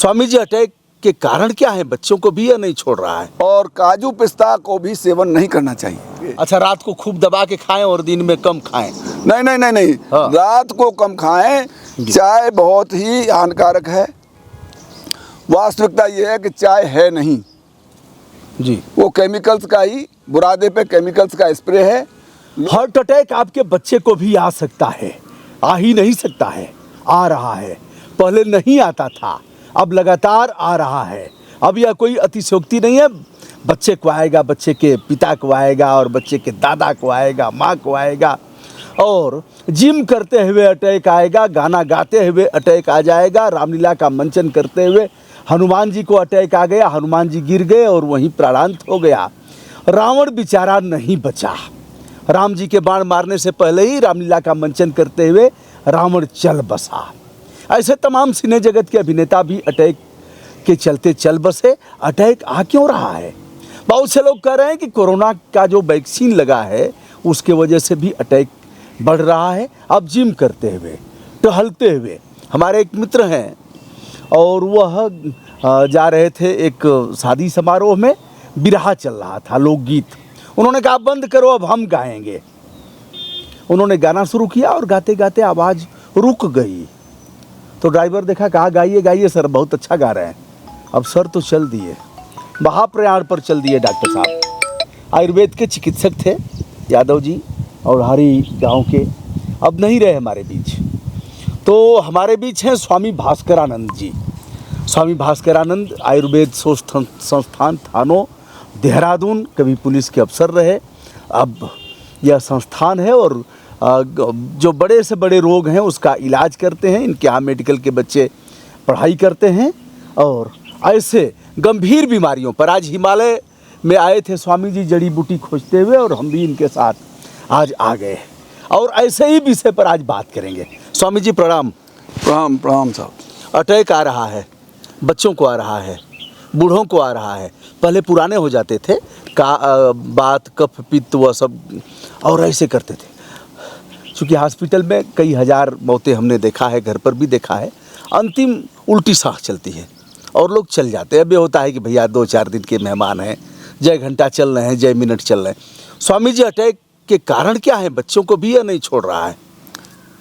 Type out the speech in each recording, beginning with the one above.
Swami ji attack के कारण क्या है, बच्चों को भी या नहीं छोड़ रहा है? और काजू पिस्ता को भी सेवन नहीं करना चाहिए। अच्छा, रात को खूब दबा के खाएं और दिन में कम खाएं? नहीं नहीं नहीं नहीं, हाँ। रात को कम खाएं। चाय बहुत ही हानिकारक है। वास्तविकता ये है कि चाय है नहीं जी, वो केमिकल्स का ही, बुरादे पे केमिकल्स का स्प्रे है। हार्ट अटैक आपके बच्चे को भी आ सकता है, आ ही नहीं सकता है, आ रहा है। पहले नहीं आता था, अब लगातार आ रहा है। अब यह कोई अतिशयोक्ति नहीं है, बच्चे को आएगा, बच्चे के पिता को आएगा और बच्चे के दादा को आएगा, माँ को आएगा। और जिम करते हुए अटैक आएगा, गाना गाते हुए अटैक आ जाएगा, रामलीला का मंचन करते हुए हनुमान जी को अटैक आ गया, हनुमान जी गिर गए और वहीं प्राणांत हो गया। रावण बेचारा नहीं बचा, राम जी के बाण मारने से पहले ही रामलीला का मंचन करते हुए रावण चल बसा। ऐसे तमाम सिने जगत के अभिनेता भी अटैक के चलते चल बसे। अटैक आ क्यों रहा है? बहुत से लोग कह रहे हैं कि कोरोना का जो वैक्सीन लगा है उसके वजह से भी अटैक बढ़ रहा है। अब जिम करते हुए, टहलते हुए, हमारे एक मित्र हैं और वह जा रहे थे एक शादी समारोह में, बिरहा चल रहा था, लोकगीत। उन्होंने कहा बंद करो, अब हम गाएंगे। उन्होंने गाना शुरू किया और गाते गाते आवाज़ रुक गई। तो ड्राइवर देखा, कहा गाइए गाइए सर, बहुत अच्छा गा रहे हैं। अब सर तो चल दिए, महाप्रयाण पर चल दिए डॉक्टर साहब। आयुर्वेद के चिकित्सक थे यादव जी और हरी गांव के, अब नहीं रहे हमारे बीच। तो हमारे बीच हैं स्वामी भास्करानंद जी। स्वामी भास्करानंद आयुर्वेद संस्थान थानों देहरादून, कभी पुलिस के अफसर रहे। अब यह संस्थान है और जो बड़े से बड़े रोग हैं उसका इलाज करते हैं। इनके यहाँ मेडिकल के बच्चे पढ़ाई करते हैं और ऐसे गंभीर बीमारियों पर आज हिमालय में आए थे स्वामी जी जड़ी बूटी खोजते हुए, और हम भी इनके साथ आज आ गए और ऐसे ही विषय पर आज बात करेंगे। स्वामी जी प्रणाम। प्रणाम प्रणाम साहब। अटैक आ रहा है, बच्चों को आ रहा है, बूढ़ों को आ रहा है। पहले पुराने हो जाते थे, बात कफ पित्त वह सब, और ऐसे करते थे। चूँकि हॉस्पिटल में कई हज़ार मौतें हमने देखा है, घर पर भी देखा है। अंतिम उल्टी सांस चलती है और लोग चल जाते हैं। अब ये होता है कि भैया 2-4 दिन के मेहमान हैं, जय घंटा चल रहे हैं, जय मिनट चल रहे हैं। स्वामी जी अटैक के कारण क्या है, बच्चों को भी या नहीं छोड़ रहा है?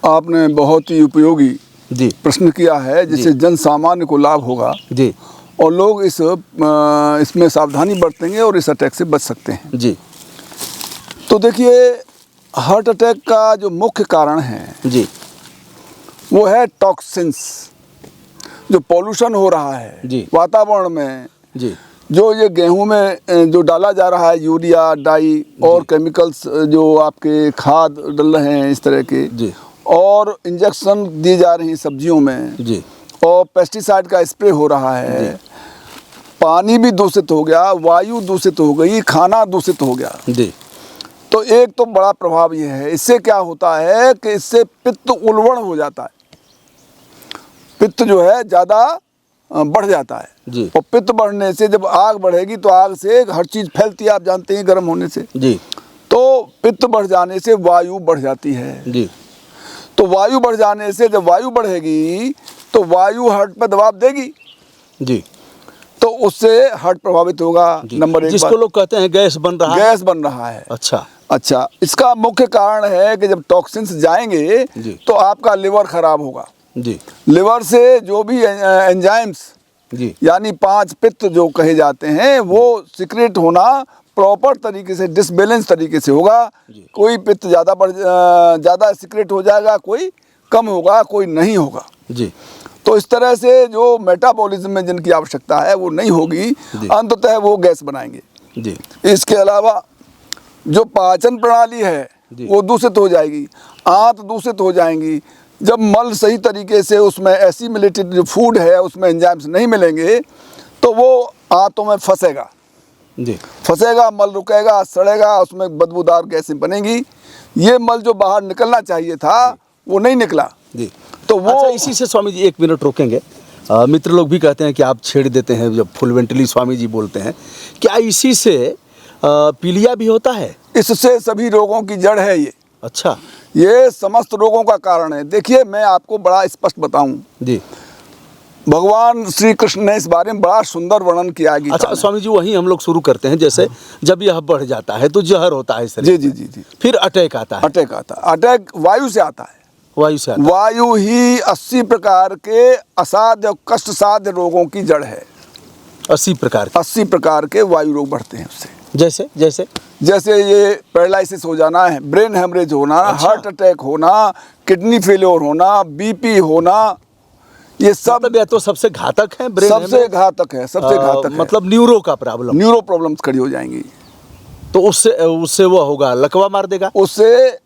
आपने बहुत ही उपयोगी जी प्रश्न किया है, जिससे जन सामान्य को लाभ होगा जी, और लोग इसमें सावधानी बरतेंगे और इस अटैक से बच सकते हैं जी। तो देखिए, हार्ट अटैक का जो मुख्य कारण है जी, वो है टॉक्सिन्स, जो पॉल्यूशन हो रहा है जी, वातावरण में। जी, जो ये गेहूं में जो डाला जा रहा है, यूरिया, डाई और केमिकल्स, जो आपके खाद डल रहे हैं इस तरह के, जी, और इंजेक्शन दी जा रही हैं सब्जियों में, जी, और पेस्टिसाइड का स्प्रे हो रहा है। पानी भी दूषित हो गया, वायु दूषित हो गई, खाना दूषित हो गया। जी, तो एक तो बड़ा प्रभाव ये है। इससे क्या होता है कि इससे पित्त उल्बण हो जाता है, पित्त जो है ज़्यादा बढ़ जाता है जी, और पित्त बढ़ने से जब आग बढ़ेगी तो आग से हर चीज़ फैलती है, आप जानते हैं, गर्म होने से। जी, तो पित्त बढ़ जाने से वायु बढ़ जाती है। जी, तो वायु बढ़ जाने से जब वायु बढ़ेगी तो वायु हार्ट पर दबाव देगी, जी, तो उससे हार्ट प्रभावित होगा। नंबर 1, जिसको लोग कहते हैं गैस बन रहा है। गैस बन रहा है। अच्छा, इसका मुख्य कारण है कि जब टॉक्सिन्स जाएंगे तो आपका लिवर खराब होगा। जी, लिवर से जो भी एंजाइम्स, जी, यानी 5 पित्त जो कहे जाते हैं, वो सीक्रेट होना प्रॉपर तरीके से, डिसबैलेंस तरीके से होगा। कोई पित्त ज़्यादा सीक्रेट हो जाएगा, कोई कम होगा, कोई नहीं होगा। जी, तो इस तरह से जो मेटाबॉलिज्म में जिनकी आवश्यकता है वो नहीं होगी, अंततः वो गैस बनाएंगे। जी। इसके अलावा जो पाचन प्रणाली है वो दूषित हो जाएगी, आंत दूषित हो जाएंगी। जब मल सही तरीके से उसमें एसिमिलेटेड जो फूड है उसमें एंजाइम्स नहीं मिलेंगे तो वो आंतों में फंसेगा, फंसेगा, मल रुकेगा, सड़ेगा, उसमें बदबूदार गैसें बनेगी। ये मल जो बाहर निकलना चाहिए था वो नहीं निकला। जी। तो वो अच्छा, इसी से स्वामी जी 1 मिनट रोकेंगे। मित्र लोग भी कहते हैं कि आप छेड़ देते हैं जब फुलवेंटली स्वामी जी बोलते हैं। क्या इसी से पीलिया भी होता है? इससे सभी रोगों की जड़ है ये। अच्छा, ये समस्त रोगों का कारण है। देखिए, मैं आपको बड़ा स्पष्ट बताऊं जी, भगवान श्री कृष्ण ने इस बारे में बड़ा सुंदर वर्णन किया है गीता अच्छा में। स्वामी जी, वहीं हम लोग शुरू करते हैं। जैसे जब यह बढ़ जाता है तो जहर होता है शरीर जी में। जी जी जी। फिर अटैक आता है। अटैक आता है। अटैक वायु से आता है। वायु से आता वायु ही 80 प्रकार के असाध्य और कष्ट साध्य रोगों की जड़ है। 80 प्रकार के। 80 प्रकार के वायु रोग बढ़ते हैं उससे। जैसे जैसे जैसे ये पैरालिसिस हो जाना है, ब्रेन हेमरेज होना, अच्छा। हार्ट अटैक होना, किडनी फेलियर होना, बीपी होना, ये सब मतलब यह तो सबसे घातक है। ब्रेन सबसे घातक है। सबसे घातक है। मतलब न्यूरो का प्रॉब्लम। न्यूरो प्रॉब्लम्स खड़ी हो जाएंगी। तो उससे उससे वो होगा, लकवा मार देगा। उससे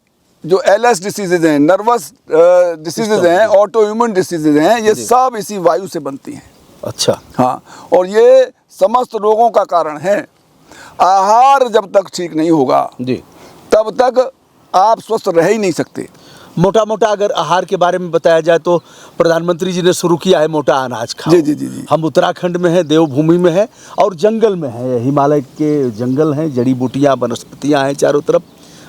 जो एलएस डिसीजेज हैं, नर्वस डिसीजेज हैं, ऑटो इम्यून डिसीजेज हैं, ये सब इसी वायु से बनती हैं। अच्छा। हाँ, और ये समस्त रोगों का कारण है। आहार जब तक ठीक नहीं होगा जी, तब तक आप स्वस्थ रह ही नहीं सकते। मोटा मोटा अगर आहार के बारे में बताया जाए तो प्रधानमंत्री जी ने शुरू किया है मोटा अनाज खाओ। जी जी जी जी। हम उत्तराखंड में है, देवभूमि में है और जंगल में है। हिमालय के जंगल हैं, जड़ी बूटियाँ वनस्पतियाँ हैं चारों तरफ,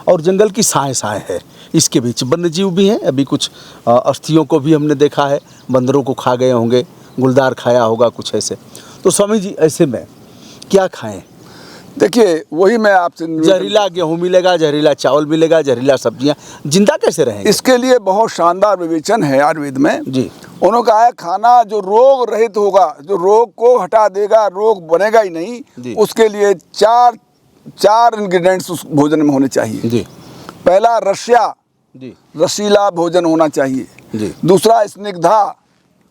और जंगल की साएँ साएँ है। इसके बीच वन्य जीव भी हैं। अभी कुछ अस्थियों को भी हमने देखा है, बंदरों को खा गए होंगे, गुलदार खाया होगा, कुछ ऐसे। तो स्वामी जी, ऐसे में क्या खाएं? देखिए, वही मैं आपसे जहरीला गेहूँ मिलेगा, जहरीला चावल मिलेगा, जहरीला सब्जियां, जिंदा कैसे रहेंगे? इसके लिए बहुत शानदार विवेचन है आयुर्वेद में जी। उन्होंने कहा है खाना जो रोग रहित होगा, जो रोग को हटा देगा, रोग बनेगा ही नहीं, उसके लिए चार इंग्रेडिएंट्स उस भोजन में होने चाहिए। जी। पहला रस्या, जी। रसीला भोजन होना चाहिए। जी। दूसरा स्निग्धा,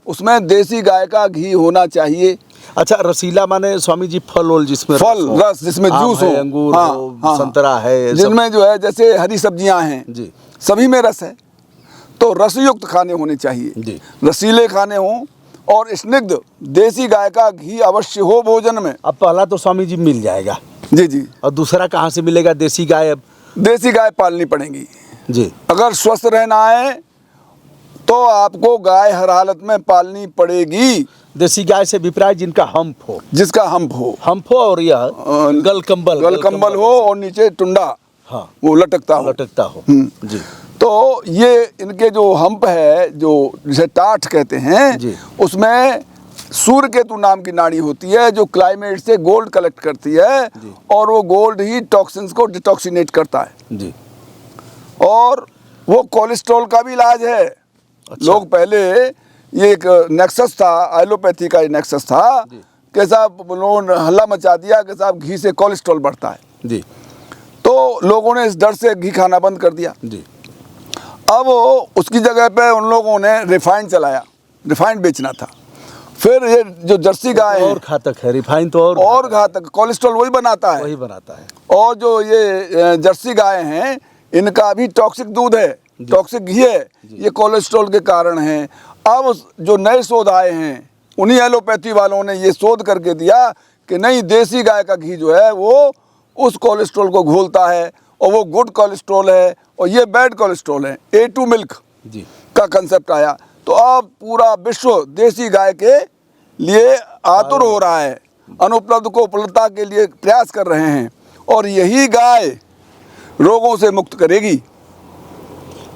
उसमें देसी गाय का घी होना चाहिए। अच्छा, रसीला माने स्वामी जी फल ओल जिसमें फल रस, जिसमें जूस हो, अंगूर हाँ, हो, हाँ, संतरा है, जिनमें जो है जैसे हरी सब्जियां हैं, जी, सभी में रस है, तो रसयुक्त खाने होने चाहिए। जी। रसीले खाने हों और स्निग्ध देसी गाय का घी अवश्य हो भोजन में। अब पहला तो स्वामी जी मिल जाएगा। जी जी। और दूसरा कहाँ से मिलेगा? देसी गाय। अब देसी गाय पालनी पड़ेगी। जी। अगर स्वस्थ रहना है तो आपको गाय हर हालत में पालनी पड़ेगी। देसी गाय से विपरीत जिनका हम्प हो, जिसका हम्प हो और यह गलकंबल हो और नीचे टुंडा, हाँ, वो लटकता हो। जी। तो ये इनके जो हम्प है, जो जिसे टाठ कहते हैं, जी। उसमें सूर्य केतु नाम की नाड़ी होती है जो क्लाइमेट से गोल्ड कलेक्ट करती है, और वो गोल्ड ही टॉक्सिन्स को डिटॉक्सिनेट करता है। जी। और वो कोलेस्ट्रॉल का भी इलाज है। अच्छा। लोग पहले, ये एक नेक्सस था, एलोपैथी का नेक्सस था कि साहब लोगों ने हल्ला मचा दिया कि साहब घी से कोलेस्ट्रॉल बढ़ता है। जी। तो लोगों ने इस डर से घी खाना बंद कर दिया। जी। अब उसकी जगह पे उन लोगों ने रिफाइंड चलाया, रिफाइंड बेचना था। फिर ये जो जर्सी गाय है, और घातक है रिफाइंड तो, और घातक, कोलेस्ट्रॉल वही बनाता है। और जो ये जर्सी गाय हैं, इनका भी टॉक्सिक दूध है, टॉक्सिक घी है, ये कोलेस्ट्रॉल के कारण है। अब जो नए शोध आए हैं, उन्हीं एलोपैथी वालों ने ये शोध करके दिया कि नहीं, देसी गाय का घी जो है वो उस कोलेस्ट्रॉल को घोलता है, और वो गुड कोलेस्ट्रॉल है और ये बैड कोलेस्ट्रॉल है। A2 मिल्क का कंसेप्ट आया। तो अब पूरा विश्व देसी गाय के लिए आतुर हो रहा है, अनुपलब्ध को उपलब्धता के लिए प्रयास कर रहे हैं, और यही गाय रोगों से मुक्त करेगी।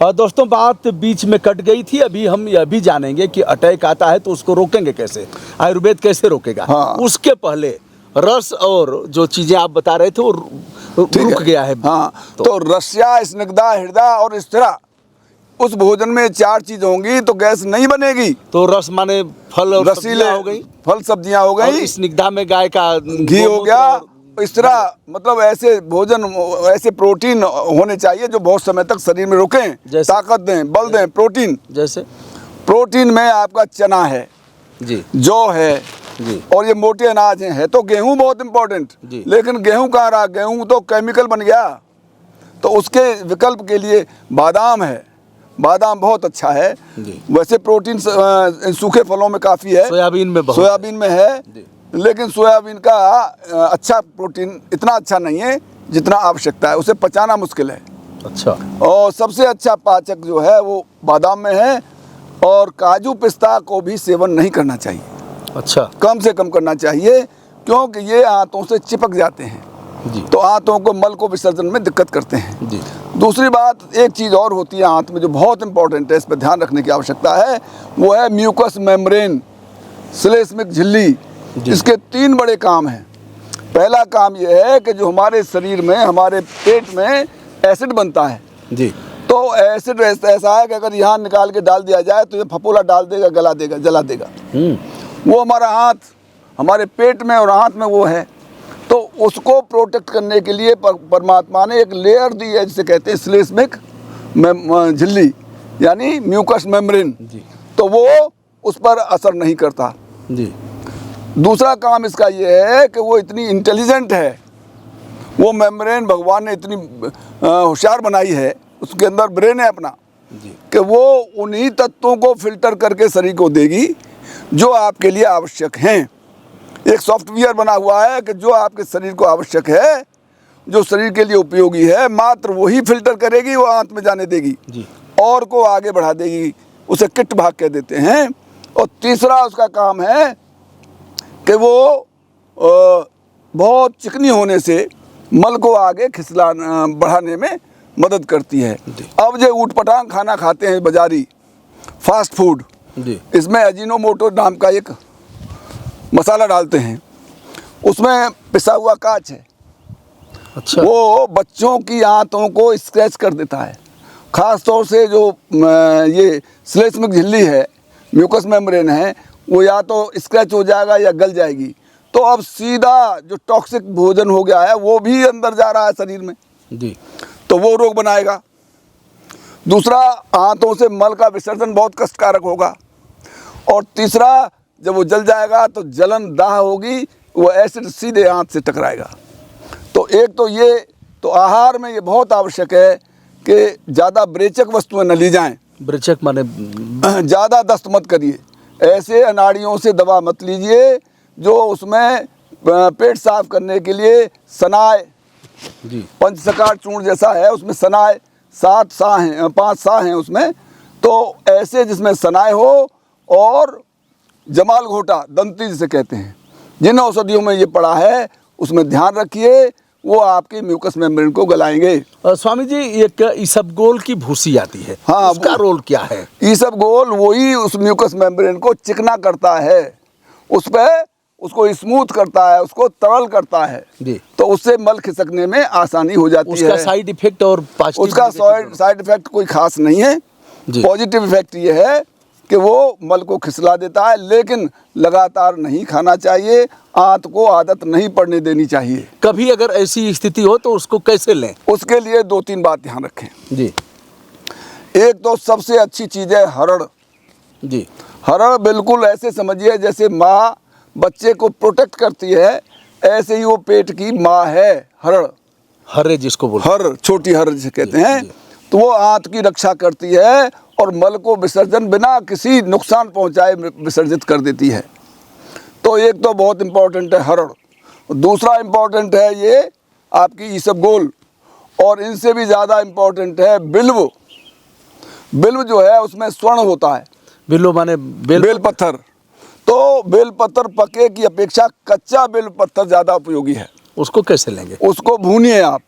दोस्तों, बात बीच में कट गई थी। अभी हम यह भी जानेंगे कि अटैक आता है तो उसको रोकेंगे कैसे, आयुर्वेद कैसे रोकेगा। हाँ। उसके पहले रस और जो चीजें आप बता रहे थे वो रुक गया है। हाँ, तो रस्या, स्निग्धा, हृदय और स्थिरा, उस भोजन में 4 चीज होंगी तो गैस नहीं बनेगी। तो रस माने फल और रसीले हो गई, फल सब्जियां हो गई, स्निग्धा में गाय का घी हो गया। इस तरह मतलब ऐसे भोजन, ऐसे प्रोटीन होने चाहिए जो बहुत समय तक शरीर में रुकें, ताकत दें, बल दें। प्रोटीन जैसे प्रोटीन में आपका चना है जी, जौ है जी, और ये मोटे अनाज हैं। है तो गेहूं बहुत इंपॉर्टेंट, लेकिन गेहूं कहाँ रहा, गेहूं तो केमिकल बन गया। तो उसके विकल्प के लिए बादाम है, बादाम बहुत अच्छा है। वैसे प्रोटीन सूखे फलों में काफ़ी है, सोयाबीन में है, लेकिन सोयाबीन का अच्छा प्रोटीन इतना अच्छा नहीं है जितना आवश्यकता है, उसे पचाना मुश्किल है। अच्छा। और सबसे अच्छा पाचक जो है वो बादाम में है, और काजू पिस्ता को भी सेवन नहीं करना चाहिए। अच्छा। कम से कम करना चाहिए, क्योंकि ये आंतों से चिपक जाते हैं जी, तो आंतों को, मल को विसर्जन में दिक्कत करते हैं जी। दूसरी बात, एक चीज़ और होती है आंत में जो बहुत इंपॉर्टेंट है, इस पर ध्यान रखने की आवश्यकता है, वो है म्यूकस मेम्ब्रेन। श्लेष्मिक झिल्ली, जी। इसके 3 बड़े काम हैं। पहला काम यह है कि जो हमारे शरीर में, हमारे पेट में एसिड बनता है, जी तो एसिड ऐसा है कि अगर यहाँ निकाल के डाल दिया जाए तो ये फफोला डाल देगा, गला देगा, जला देगा। वो हमारा हाथ, हमारे पेट में और हाथ में वो है, तो उसको प्रोटेक्ट करने के लिए परमात्मा ने एक लेयर दी है जिसे कहते हैं श्लेष्मिक झिल्ली, यानी म्यूकस मेम्ब्रेन। जी तो वो उस पर असर नहीं करता। जी दूसरा काम इसका ये है कि वो इतनी इंटेलिजेंट है, वो मेम्ब्रेन भगवान ने इतनी होशियार बनाई है, उसके अंदर ब्रेन है अपना, जी कि वो उन्हीं तत्वों को फिल्टर करके शरीर को देगी जो आपके लिए आवश्यक हैं। एक सॉफ्टवेयर बना हुआ है कि जो आपके शरीर को आवश्यक है, जो शरीर के लिए उपयोगी है, मात्र वही फिल्टर करेगी, वो आंत में जाने देगी, जी और को आगे बढ़ा देगी। उसे किट भाग कह देते हैं। और तीसरा उसका काम है कि वो बहुत चिकनी होने से मल को आगे खिसलाना, बढ़ाने में मदद करती है। अब जो ऊटपटांग खाना खाते हैं बाजारी फास्ट फूड, जी इसमें अजीनोमोटो नाम का एक मसाला डालते हैं, उसमें पिसा हुआ कांच है। अच्छा। वो बच्चों की आंतों को स्क्रैच कर देता है। ख़ास तौर से जो ये श्लेष्मिक झिल्ली है, म्यूकस मेम्ब्रेन है, वो या तो स्क्रैच हो जाएगा या गल जाएगी। तो अब सीधा जो टॉक्सिक भोजन हो गया है वो भी अंदर जा रहा है शरीर में, जी तो वो रोग बनाएगा। दूसरा, आंतों से मल का विसर्जन बहुत कष्टकारक होगा। और तीसरा, जब वो जल जाएगा तो जलन दाह होगी, वो एसिड सीधे आंत से टकराएगा। तो एक तो ये, तो आहार में ये बहुत आवश्यक है कि ज़्यादा ब्रेचक वस्तुएं न ली जाएं। ब्रेचक माने? ज़्यादा दस्त मत करिए, ऐसे अनाड़ियों से दवा मत लीजिए जो उसमें पेट साफ करने के लिए सनाय, जी पंचसकार चूर्ण जैसा है, उसमें सनाय 7 सा हैं, 5 सा हैं उसमें। तो ऐसे जिसमें सनाय हो, और जमाल घोटा, दंती जिसे कहते हैं, जिन औषधियों में ये पड़ा है उसमें ध्यान रखिए, वो आपकी म्यूकस मेम्ब्रेन को गलाएंगे। स्वामी जी, एक इसबगोल की भूसी आती है, हाँ, उसका रोल क्या है? इसबगोल वही उस म्यूकस मेम्ब्रेन को चिकना करता है, उस पर उसको स्मूथ करता है, उसको तरल करता है जी। तो उससे मल खिसकने में आसानी हो जाती है। उसका साइड इफेक्ट और उसका साइड इफेक्ट कोई खास नहीं है। पॉजिटिव इफेक्ट ये है कि वो मल को खिसला देता है, लेकिन लगातार नहीं खाना चाहिए, आंत को आदत नहीं पड़ने देनी चाहिए। कभी अगर ऐसी स्थिति हो तो उसको कैसे लें? उसके लिए 2-3 बात ध्यान रखें। जी एक तो सबसे अच्छी चीज़ है हरड़। जी हरड़ बिल्कुल ऐसे समझिए जैसे माँ बच्चे को प्रोटेक्ट करती है, ऐसे ही वो पेट की माँ है हरड़। हर्रे जिसको बोलते हर, छोटी हर जिसे कहते हैं, जी। तो वो आंत की रक्षा करती है और मल को विसर्जन बिना किसी नुकसान पहुंचाए विसर्जित कर देती है। तो एक तो बहुत इम्पोर्टेंट है हरड़। दूसरा इम्पोर्टेंट है ये आपकी इसबगोल, और इनसे भी ज़्यादा इम्पोर्टेंट है बिल्व। बिल्व जो है उसमें स्वर्ण होता है। बिल्व माने बेल पत्थर। तो बेल पत्थर पके की अपेक्षा कच्चा बेल पत्थर ज़्यादा उपयोगी है। उसको कैसे लेंगे? उसको भूनिए आप,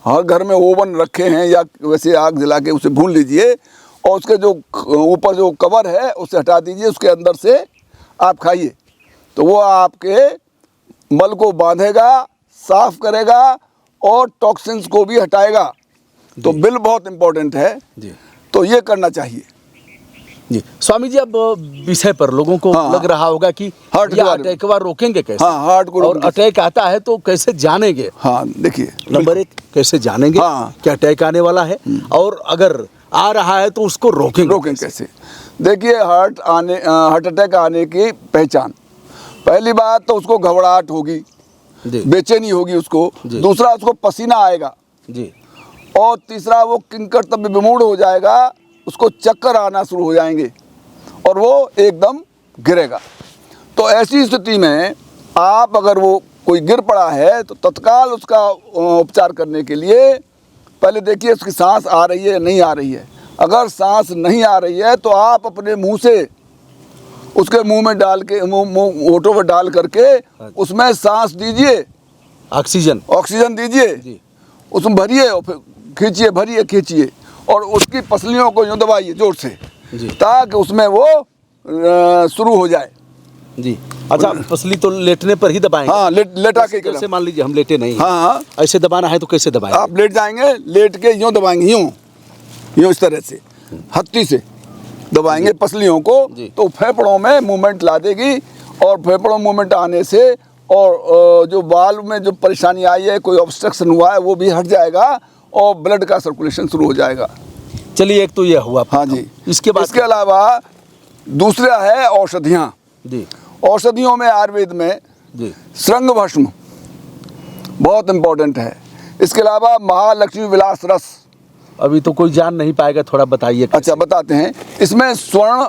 हर घर में ओवन रखे हैं या वैसे आग जला के उसे भून लीजिए, और उसके जो ऊपर जो कवर है उसे हटा दीजिए, उसके अंदर से आप खाइए, तो वो आपके मल को बांधेगा, साफ करेगा और टॉक्सिन्स को भी हटाएगा। तो बिल बहुत इम्पोर्टेंट है जी। तो ये करना चाहिए जी। स्वामी जी, अब विषय पर लोगों को हाँ, लग रहा होगा कि हार्ट ये अटैक को रोकेंगे कैसे? हाँ, हार्ट को और रोकेंगे। अटैक आता है तो कैसे जानेंगे? हाँ, देखिए, नंबर 1, कैसे जानेंगे हाँ। कि अटैक आने वाला है, और अगर आ रहा है तो उसको रोकेंगे कैसे? देखिए, हार्ट अटैक आने की पहचान, पहली बात तो उसको घबराहट होगी, बेचैनी होगी उसको। दूसरा, उसको पसीना आएगा जी। और तीसरा, वो किंकर तब विमूढ़ हो जाएगा, उसको चक्कर आना शुरू हो जाएंगे और वो एकदम गिरेगा। तो ऐसी स्थिति में आप, अगर वो कोई गिर पड़ा है तो तत्काल उसका उपचार करने के लिए पहले देखिए उसकी सांस आ रही है या नहीं आ रही है। अगर सांस नहीं आ रही है तो आप अपने मुंह से उसके मुंह में डाल के, होठों में डाल करके उसमें सांस दीजिए, ऑक्सीजन दीजिए, उसमें भरिए और फिर खींचिए, भरिए खींचिए, और उसकी पसलियों को यूँ दबाइए जोर से, ताकि उसमें वो शुरू हो जाए। जी। अच्छा, पसली तो लेटने पर ही दबाएंगे? हाँ, लेटा के जैसे मान लीजिए हम लेटे नहीं हैं। हाँ हाँ, ऐसे दबाना है तो कैसे दबाएंगे? आप लेट जाएंगे, लेट के यूँ दबाएंगे, यूँ इस तरह से हत्ती से दबाएंगे पसलियों को, तो फेफड़ों में मूवमेंट ला देगी, और फेफड़ों मूवमेंट आने से और जो वाल्व में जो परेशानी आई है, कोई ऑब्स्ट्रक्शन हुआ है, वो भी हट जाएगा और ब्लड का सर्कुलेशन शुरू हो जाएगा। चलिए, एक तो ये हुआ। हाँ जी। इसके बाद इसके अलावा दूसरा है औषधियाँ जी। औषधियों में आयुर्वेद में जी। श्रृंग भस्म बहुत इम्पोर्टेंट है। इसके अलावा महालक्ष्मी विलास रस। अभी तो कोई जान नहीं पाएगा, थोड़ा बताइए। अच्छा, बताते हैं। इसमें स्वर्ण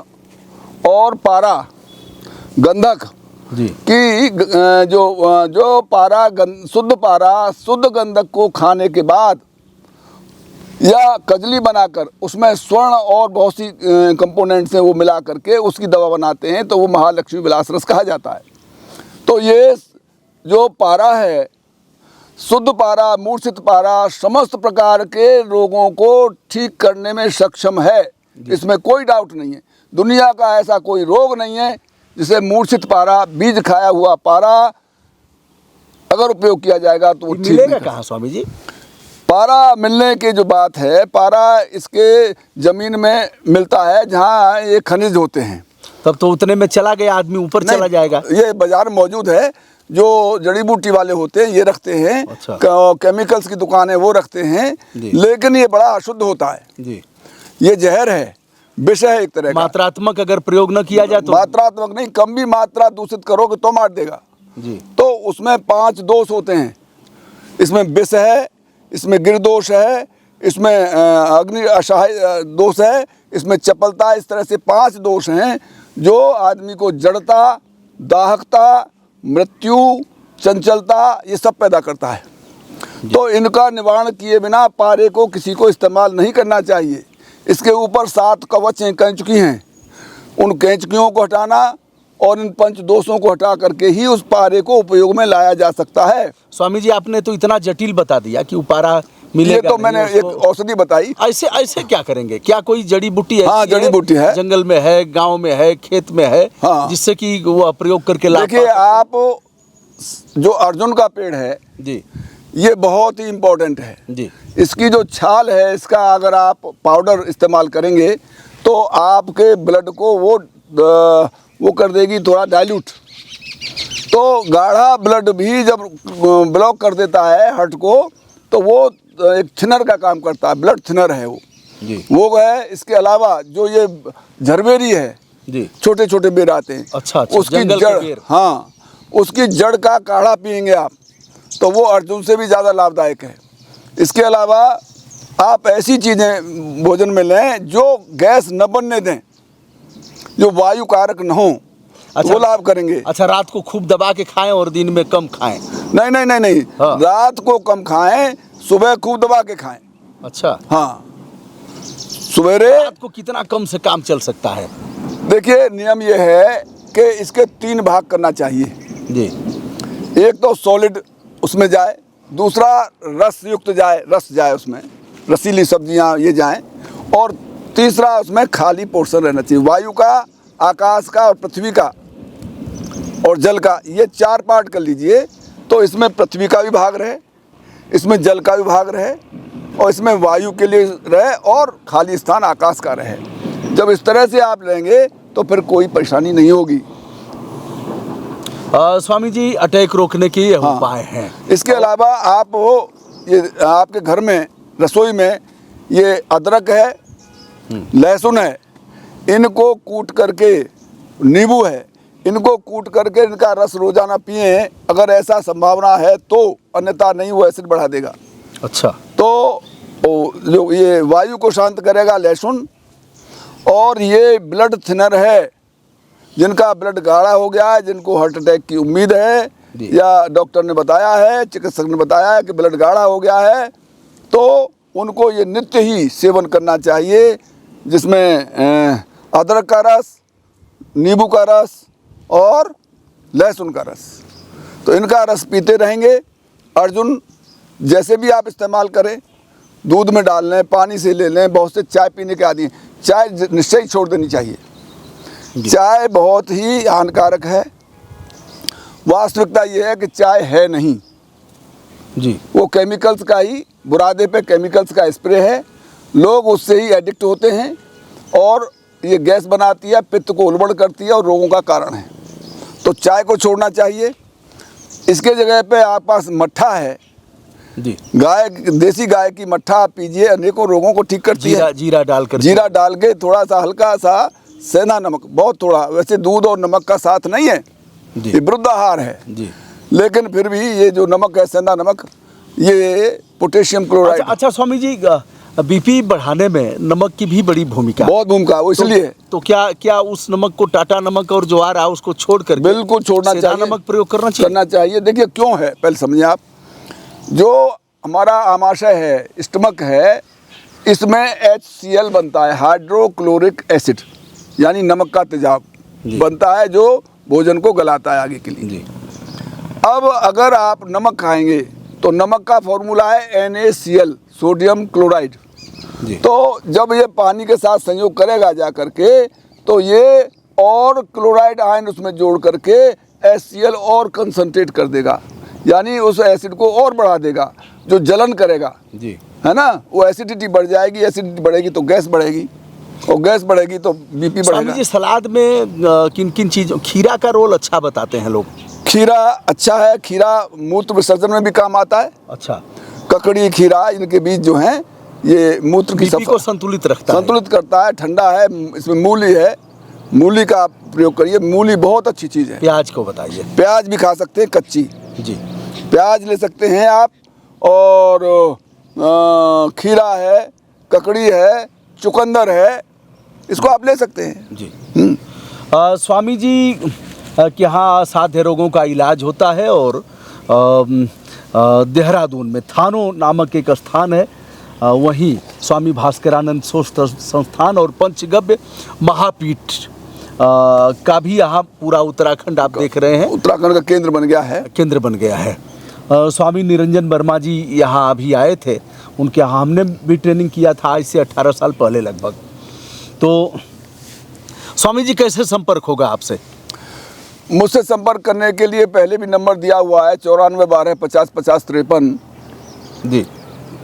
और पारा गंधक जी की जो पारा शुद्ध पारा शुद्ध गंधक को खाने के बाद या कजली बनाकर उसमें स्वर्ण और बहुत सी कंपोनेंट्स हैं, वो मिला करके उसकी दवा बनाते हैं, तो वो महालक्ष्मी विलास रस कहा जाता है। तो ये जो पारा है, शुद्ध पारा, मूर्छित पारा, समस्त प्रकार के रोगों को ठीक करने में सक्षम है, इसमें कोई डाउट नहीं है। दुनिया का ऐसा कोई रोग नहीं है जिसे मूर्छित पारा, बीज खाया हुआ पारा अगर उपयोग किया जाएगा तो वो ठीक मिलेगा नहीं। कहाँ स्वामी जी? पारा मिलने की जो बात है, पारा इसके ज़मीन में मिलता है जहाँ ये खनिज होते हैं। तब तो उतने में चला गया आदमी, ऊपर चला जाएगा। ये बाजार में मौजूद है, जो जड़ी बूटी वाले होते हैं ये रखते हैं। अच्छा। केमिकल्स की दुकानें वो रखते हैं, लेकिन ये बड़ा अशुद्ध होता है जी। ये जहर है, विष है एक तरह का। मात्रात्मक अगर प्रयोग न किया जाए तो? मात्रात्मक नहीं, कम भी मात्रा दूषित करोगे तो मार देगा जी। तो उसमें 5 दोष होते हैं। इसमें विष है, इसमें गिरदोष है, इसमें अग्नि असहाय दोष है, इसमें चपलता, इस तरह से 5 दोष हैं जो आदमी को जड़ता, दाहकता, मृत्यु, चंचलता, ये सब पैदा करता है। तो इनका निवारण किए बिना पारे को किसी को इस्तेमाल नहीं करना चाहिए। इसके ऊपर 7 कवच हैं, कैंचुकी हैं, उन कैंचुकियों को हटाना और इन 5 दोषों को हटा करके ही उस पारे को उपयोग में लाया जा सकता है। स्वामी जी, आपने तो इतना जटिल बता दिया कि उपारा मिलेगा। ये तो मैंने एक औषधि बताई। ऐसे क्या करेंगे? क्या कोई जड़ी बूटी है? हाँ, जड़ी बूटी है, जंगल में है, गांव में है, खेत में है। हाँ। जिससे कि वो प्रयोग करके लाभ। देखिए, आप जो अर्जुन का पेड़ है जी, ये बहुत ही इम्पोर्टेंट है जी। इसकी जो छाल है, इसका अगर आप पाउडर इस्तेमाल करेंगे तो आपके ब्लड को वो कर देगी थोड़ा डाइल्यूट। तो गाढ़ा ब्लड भी जब ब्लॉक कर देता है हार्ट को, तो वो एक थिनर का काम करता है, ब्लड थिनर है वो है। इसके अलावा जो ये झरबेरी है जी, छोटे छोटे बेर आते हैं। अच्छा, उसकी जड़, हाँ, उसकी जड़ का काढ़ा पिएंगे आप तो वो अर्जुन से भी ज़्यादा लाभदायक है। इसके अलावा आप ऐसी चीज़ें भोजन में लें जो गैस न बनने दें, जो वायु कारक न हो। अच्छा, वो लाभ करेंगे। अच्छा, रात को खूब दबा के खाएं और दिन में कम खाएं? नहीं नहीं नहीं नहीं, हाँ। रात को कम खाएं, सुबह खूब दबा के खाएं। अच्छा, हाँ, सवेरे। रात को कितना कम से काम चल सकता है? देखिए, नियम ये है कि इसके 3 भाग करना चाहिए जी। एक तो सॉलिड उसमें जाए, दूसरा रस युक्त जाए, रस जाए उसमें, रसीली सब्जियां ये जाएं, और तीसरा उसमें खाली पोर्शन रहना चाहिए, वायु का, आकाश का और पृथ्वी का और जल का। ये 4 पार्ट कर लीजिए तो इसमें पृथ्वी का भी भाग रहे, इसमें जल का भी भाग रहे, और इसमें वायु के लिए रहे, और खाली स्थान आकाश का रहे। जब इस तरह से आप लेंगे तो फिर कोई परेशानी नहीं होगी। स्वामी जी, अटैक रोकने के ये उपाय हैं। इसके अलावा आप ये आपके घर में रसोई में ये अदरक है, लहसुन है, इनको कूट करके, नींबू है, इनको कूट करके इनका रस रोजाना पिए अगर ऐसा संभावना है तो, अन्यथा नहीं, वो एसिड बढ़ा देगा। अच्छा, तो जो ये वायु को शांत करेगा लहसुन, और ये ब्लड थिनर है, जिनका ब्लड गाढ़ा हो गया है, जिनको हार्ट अटैक की उम्मीद है या डॉक्टर ने बताया है, चिकित्सक ने बताया है कि ब्लड गाढ़ा हो गया है, तो उनको ये नित्य ही सेवन करना चाहिए, जिसमें अदरक का रस, नींबू का रस और लहसुन का रस। तो इनका रस पीते रहेंगे। अर्जुन जैसे भी आप इस्तेमाल करें, दूध में डाल लें, पानी से ले लें। बहुत से चाय पीने के आदि, चाय निश्चय छोड़ देनी चाहिए। चाय बहुत ही हानिकारक है वास्तविकता ये है कि चाय है नहीं जी वो केमिकल्स का ही, बुरादे पे केमिकल्स का स्प्रे है, लोग उससे ही एडिक्ट होते हैं और ये गैस बनाती है, पित्त को उलबड़ करती है और रोगों का कारण है। तो चाय को छोड़ना चाहिए। इसके जगह पे आपके पास मट्ठा है जी, गाय, देसी गाय की मट्ठा आप पीजिए, अनेकों रोगों को ठीक करती है। जीरा डालकर, जीरा डाल के थोड़ा सा हल्का सा सेंधा नमक, बहुत थोड़ा, वैसे दूध और नमक का साथ नहीं है, जी ये वृद्ध आहार है जी। लेकिन फिर भी ये जो नमक है, सेंधा नमक, ये पोटेशियम क्लोराइड। अच्छा स्वामी जी, बीपी बढ़ाने में नमक की भी बड़ी भूमिका है। बहुत भूमिका है, वो इसलिए तो क्या उस नमक को, टाटा नमक और जो आ रहा है उसको छोड़कर बिल्कुल छोड़ना सेंधा चाहिए, नमक प्रयोग करना चाहिए। देखिए क्यों है, पहले समझिए आप। जो हमारा आमाशय है, स्टमक है, इसमें HCl बनता है, हाइड्रोक्लोरिक एसिड, यानी नमक का तेजाब बनता है जो भोजन को गलाता है आगे के लिए जी। अब अगर आप नमक खाएंगे तो नमक का फॉर्मूला है NaCl, सोडियम क्लोराइड। तो जब ये पानी के साथ संयोग करेगा जा करके, तो ये और क्लोराइड आयन उसमें जोड़ करके HCl और कंसंट्रेट कर देगा, यानी उस एसिड को और बढ़ा देगा, जो जलन करेगा जी, है ना। वो एसिडिटी बढ़ जाएगी, एसिडिटी बढ़ेगी तो गैस बढ़ेगी, और गैस बढ़ेगी तो बीपी स्वामी बढ़ेगा। जी, सलाद में किन किन चीज़ों, खीरा का रोल अच्छा बताते हैं लोग। खीरा अच्छा है, खीरा मूत्र विसर्जन में भी काम आता है। अच्छा, ककड़ी, खीरा, इनके बीज जो हैं ये मूत्र की बीपी को संतुलित रखता है। संतुलित करता है, ठंडा है। इसमें मूली है, मूली का आप प्रयोग करिए, मूली बहुत अच्छी चीज़ है। प्याज को बताइए। प्याज भी खा सकते हैं कच्ची, जी, प्याज ले सकते हैं आप, और खीरा है, ककड़ी है, चुकंदर है, इसको आप ले सकते हैं जी। स्वामी जी के यहाँ असाध्य रोगों का इलाज होता है, और देहरादून में थानो नामक एक स्थान है, वहीं स्वामी भास्करानंद शोध संस्थान और पंचगव्य महापीठ का भी यहाँ पूरा उत्तराखंड आप देख रहे हैं, उत्तराखंड का केंद्र बन गया है। केंद्र बन गया है। स्वामी निरंजन वर्मा जी यहाँ अभी आए थे, उनके यहाँ हमने भी ट्रेनिंग किया था आज से 18 साल पहले लगभग। तो स्वामी जी कैसे संपर्क होगा आपसे? मुझसे संपर्क करने के लिए पहले भी नंबर दिया हुआ है 94 12 50 50 53 जी,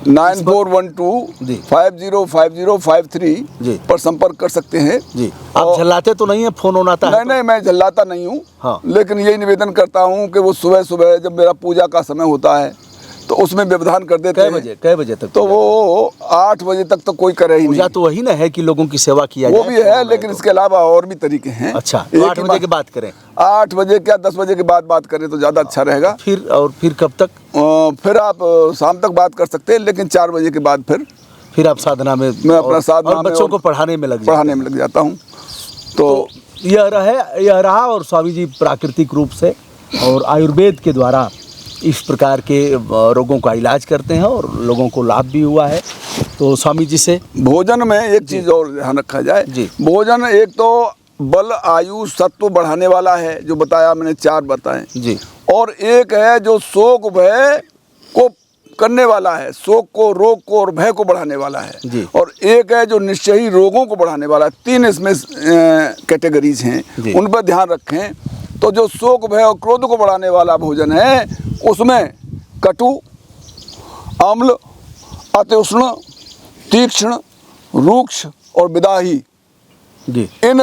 9412 505053 जी पर संपर्क कर सकते हैं जी। आप झल्लाते तो नहीं है, फोन ऑन आता है? नहीं, मैं झल्लाता नहीं हूँ। हाँ। लेकिन यही निवेदन करता हूँ कि वो सुबह सुबह जब मेरा पूजा का समय होता है तो उसमें व्यवधान कर देते हैं। कै बजे तक? तो वो 8 बजे तक तो कोई करे ही पूजा नहीं। तो वही ना है कि लोगों की सेवा किया जाए, वो भी है, लेकिन इसके अलावा और भी तरीके हैं। अच्छा, तो 8 बजे की बात करें? 8 बजे क्या 10 बजे के बाद बात करें तो ज़्यादा अच्छा रहेगा। फिर कब तक? फिर आप शाम तक बात कर सकते हैं, लेकिन 4 बजे के बाद फिर आप साधना में, मैं अपना साधना और बच्चों को पढ़ाने में लग जाता हूँ। तो यह रहा, और स्वामी जी प्राकृतिक रूप से और आयुर्वेद के द्वारा इस प्रकार के रोगों का इलाज करते हैं और लोगों को लाभ भी हुआ है। तो स्वामी जी से भोजन में एक चीज़ और ध्यान रखा जाए जी। भोजन एक तो बल, आयु, सत्व बढ़ाने वाला है, जो बताया मैंने 4 बताए जी, और एक है जो शोक भय को करने वाला है, शोक को, रोग को और भय को बढ़ाने वाला है जी। और एक है जो निश्चयी रोगों को बढ़ाने वाला है। 3 इसमें कैटेगरीज हैं, उन पर ध्यान रखें। तो जो शोक, भय और क्रोध को बढ़ाने वाला भोजन है, उसमें कटु, अम्ल, अत्युष्ण, तीक्ष्ण, रूक्ष और विदाही, इन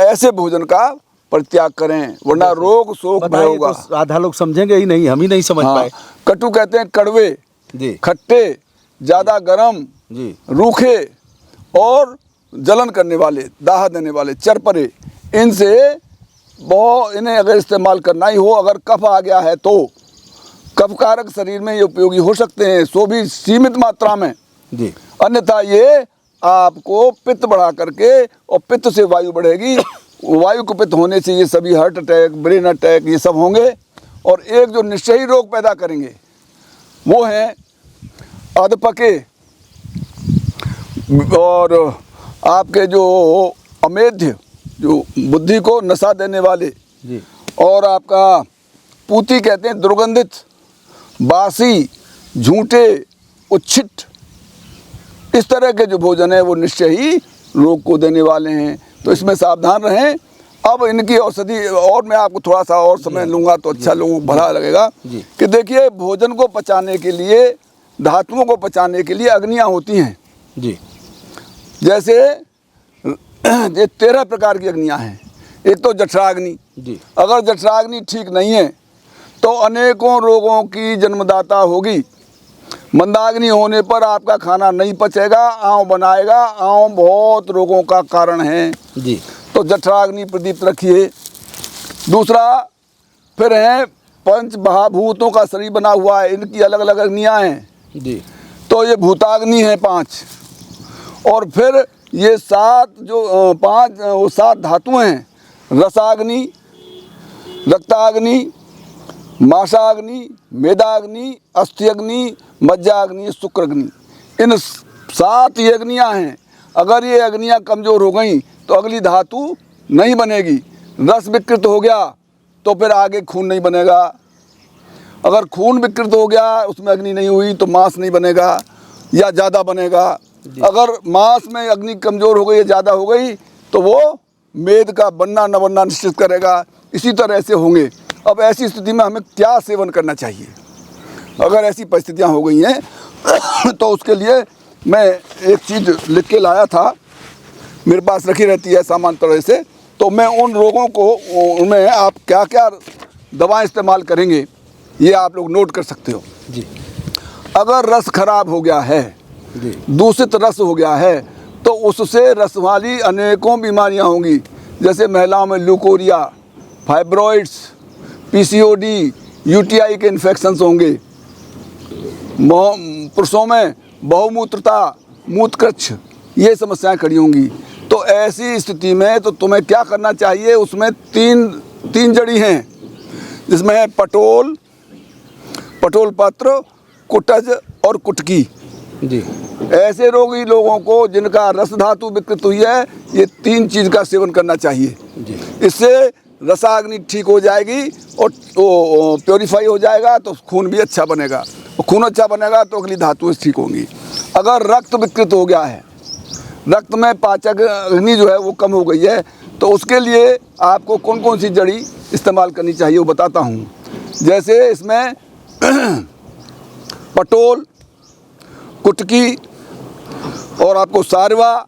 ऐसे भोजन का परित्याग करें, वरना रोग, शोक, भय होगा। तो आधा लोग समझेंगे ही नहीं, हम ही नहीं समझ पाए। कटु कहते हैं कड़वे जी, खट्टे, ज़्यादा गर्म जी, रूखे और जलन करने वाले, दाह देने वाले, चरपरे, इनसे बहुत, इन्हें अगर इस्तेमाल करना ही हो, अगर कफ आ गया है तो कफ कारक शरीर में ये उपयोगी हो सकते हैं, सो भी सीमित मात्रा में जी। अन्यथा ये आपको पित्त बढ़ा करके, और पित्त से वायु बढ़ेगी, वायु कुपित होने से ये सभी हार्ट अटैक, ब्रेन अटैक, ये सब होंगे। और एक जो निश्चयी रोग पैदा करेंगे वो है अधपके और आपके जो अमेध्य, जो बुद्धि को नशा देने वाले जी, और आपका पूती कहते हैं दुर्गंधित, बासी, झूठे, उच्छिट, इस तरह के जो भोजन है वो निश्चय ही रोग को देने वाले हैं। तो इसमें सावधान रहें। अब इनकी औषधि, और मैं आपको थोड़ा सा और समय लूँगा तो अच्छा लोगों को भला लगेगा कि देखिए, भोजन को पचाने के लिए, धातुओं को पचाने के लिए अग्नियाँ होती हैं जी। जैसे ये 13 प्रकार की अग्नियाँ हैं। एक तो जठराग्नि जी। अगर जठराग्नि ठीक नहीं है तो अनेकों रोगों की जन्मदाता होगी। मंदाग्नि होने पर आपका खाना नहीं पचेगा, आँव बनाएगा। आँव बहुत रोगों का कारण है जी। तो जठराग्नि प्रदीप्त रखिए। दूसरा फिर है पंच महाभूतों का शरीर बना हुआ है, इनकी अलग अलग अग्नियाँ हैं जी। तो ये भूताग्नि है 5। और फिर ये 7 जो 5 वो 7 धातुएं हैं, रसाग्नि, रक्ताग्नि, मांसाग्नि, मेदाग्नि, अस्थिअग्नि, मज्जाग्नि, शुक्राग्नि। इन 7 ये अग्नियाँ हैं। अगर ये अग्नियाँ कमज़ोर हो गई तो अगली धातु नहीं बनेगी। रस विकृत हो गया तो फिर आगे खून नहीं बनेगा। अगर खून विकृत हो गया, उसमें अग्नि नहीं हुई तो मांस नहीं बनेगा या ज़्यादा बनेगा। अगर मांस में अग्नि कमज़ोर हो गई या ज़्यादा हो गई तो वो मेद का बनना न बनना निश्चित करेगा। इसी तरह से होंगे। अब ऐसी स्थिति में हमें क्या सेवन करना चाहिए? अगर ऐसी परिस्थितियां हो गई हैं तो उसके लिए मैं एक चीज़ लिख के लाया था, मेरे पास रखी रहती है सामान्य तरह से। तो मैं उन रोगों को, उनमें आप क्या क्या दवाएं इस्तेमाल करेंगे ये आप लोग नोट कर सकते हो जी। अगर रस खराब हो गया है, दूषित रस हो गया है, तो उससे रस वाली अनेकों बीमारियां होंगी। जैसे महिलाओं में ल्यूकोरिया, फाइब्रॉइड्स, पीसीओडी, यूटीआई के इन्फेक्शंस होंगे। पुरुषों में बहुमूत्रता, मूत्रकृच्छ, ये समस्याएं खड़ी होंगी। तो ऐसी स्थिति में तो तुम्हें क्या करना चाहिए? उसमें तीन जड़ी हैं, जिसमें है पटोल, पटोल पत्र, कुटज और कुटकी जी। ऐसे रोगी लोगों को जिनका रस धातु विकृत हुई है, ये 3 चीज़ का सेवन करना चाहिए जी। इससे रसाग्नि ठीक हो जाएगी और प्योरीफाई हो जाएगा तो खून भी अच्छा बनेगा। और खून अच्छा बनेगा तो अगली धातुएं ठीक होंगी। अगर रक्त विकृत हो गया है, रक्त में पाचक अग्नि जो है वो कम हो गई है, तो उसके लिए आपको कौन कौन सी जड़ी इस्तेमाल करनी चाहिए वो बताता हूँ। जैसे इसमें पटोल, कुटकी और आपको सारवा,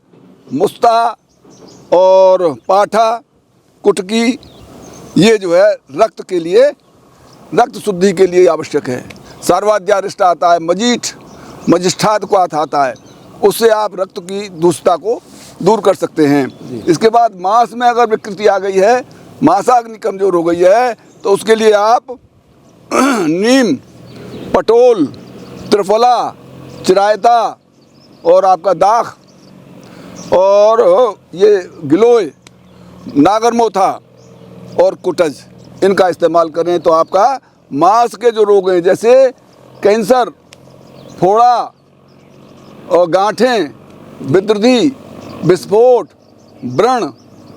मुस्ता और पाठा, कुटकी, ये जो है रक्त के लिए, रक्त शुद्धि के लिए आवश्यक है। सार्वाध्यारिष्ट आता है, मजिष्ठाद को आता है, उससे आप रक्त की दूषितता को दूर कर सकते हैं। इसके बाद मांस में अगर विकृति आ गई है, मांसाग्नि कमज़ोर हो गई है, तो उसके लिए आप नीम, पटोल, त्रिफला, चिरायता और आपका दाख और ये गिलोय, नागरमोथा और कुटज, इनका इस्तेमाल करें तो आपका मांस के जो रोग हैं जैसे कैंसर, फोड़ा और गांठें, विद्रुति, विस्फोट, व्रण,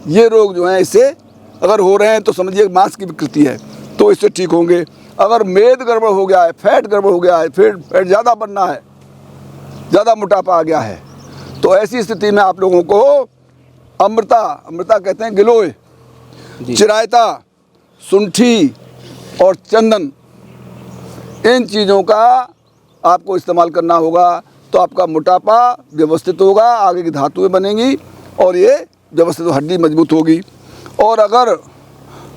ये रोग जो हैं इससे अगर हो रहे हैं तो समझिए मांस की विकृति है, तो इससे ठीक होंगे। अगर मेद गड़बड़ हो गया है, फैट गड़बड़ हो गया है, फैट ज़्यादा बनना है, ज़्यादा मोटापा आ गया है, तो ऐसी स्थिति में आप लोगों को अमृता कहते हैं गिलोय, चिरायता, सुंठी और चंदन, इन चीज़ों का आपको इस्तेमाल करना होगा। तो आपका मोटापा व्यवस्थित होगा, आगे की धातुएं बनेंगी और ये व्यवस्थित हड्डी मजबूत होगी। और अगर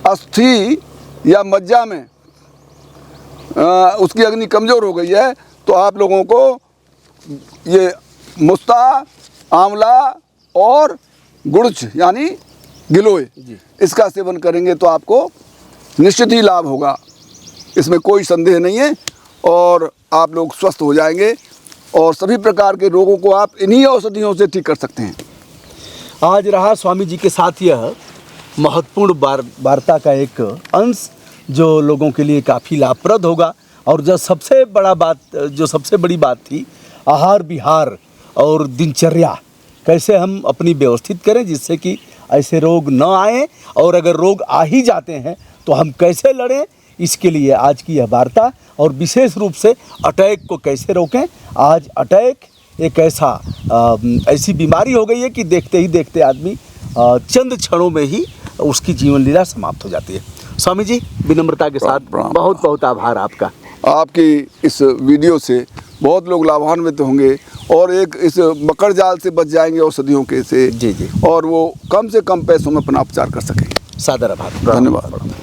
अस्थि या मज्जा में उसकी अग्नि कमज़ोर हो गई है तो आप लोगों को ये मुस्ता, आंवला और गुड़च यानी गिलोय, इसका सेवन करेंगे तो आपको निश्चित ही लाभ होगा, इसमें कोई संदेह नहीं है। और आप लोग स्वस्थ हो जाएंगे और सभी प्रकार के रोगों को आप इन्हीं औषधियों से ठीक कर सकते हैं। आज रहा स्वामी जी के साथ यह महत्वपूर्ण वार्ता का एक अंश जो लोगों के लिए काफ़ी लाभप्रद होगा। और जो सबसे बड़ी बात थी, आहार विहार और दिनचर्या कैसे हम अपनी व्यवस्थित करें जिससे कि ऐसे रोग न आए, और अगर रोग आ ही जाते हैं तो हम कैसे लड़ें, इसके लिए आज की यह वार्ता। और विशेष रूप से अटैक को कैसे रोकें। आज अटैक एक ऐसी बीमारी हो गई है कि देखते ही देखते आदमी चंद क्षणों में ही उसकी जीवन लीला समाप्त हो जाती है। स्वामी जी, विनम्रता के साथ प्रणाम। बहुत बहुत आभार आपका। आपकी इस वीडियो से बहुत लोग लाभान्वित होंगे और एक इस मकर जाल से बच जाएंगे औषधियों के से। जी जी। और वो कम से कम पैसों में अपना उपचार कर सकेंगे। सादर आभार। धन्यवाद।